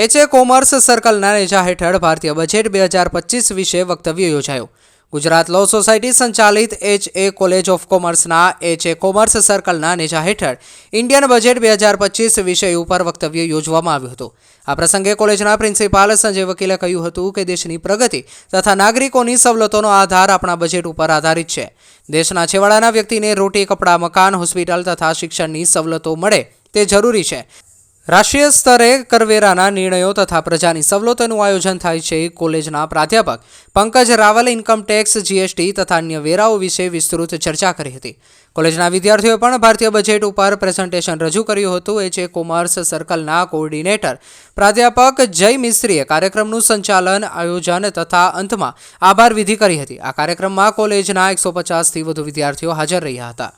એચએ commerce સર્કલના નેજા હેઠળ ભારતીય બજેટ 2025 વિશે વક્તવ્ય યોજાયું। ગુજરાત લો સોસાયટી સંચાલિત એચએ કોલેજ ઓફ કોમર્સના એચએ કોમર્સ સર્કલના નેજા હેઠળ ઇન્ડિયન બજેટ 2025 વિષય ઉપર વક્તવ્ય યોજવામાં આવ્યું હતું। આ પ્રસંગે કોલેજના પ્રિન્સિપાલ સંજય વકીલે કહ્યું હતું કે દેશની પ્રગતિ તથા નાગરિકોની સવલતોનો આધાર આપણા બજેટ ઉપર આધારિત છે। દેશના છેવાડાના વ્યક્તિને રોટી, કપડાં, મકાન, હોસ્પિટલ તથા શિક્ષણની સવલતો મળે તે જરૂરી છે। રાષ્ટ્રીય સ્તરે કરવેરાના નિર્ણયો તથા પ્રજાની સવલતોનું આયોજન થાય છે। કોલેજના પ્રાધ્યાપક પંકજ રાવલે ઇન્કમ ટેક્સ, જીએસટી તથા અન્ય વેરાઓ વિશે વિસ્તૃત ચર્ચા કરી હતી। કોલેજના વિદ્યાર્થીઓએ પણ ભારતીય બજેટ ઉપર પ્રેઝન્ટેશન રજૂ કર્યું હતું। એચએ કોમર્સ સર્કલના કોઓર્ડિનેટર પ્રાધ્યાપક જય મિસ્ત્રીએ કાર્યક્રમનું સંચાલન, આયોજન તથા અંતમાં આભાર વિધિ કરી હતી। આ કાર્યક્રમમાં કોલેજના 150થી વધુ વિદ્યાર્થીઓ હાજર રહ્યા હતા।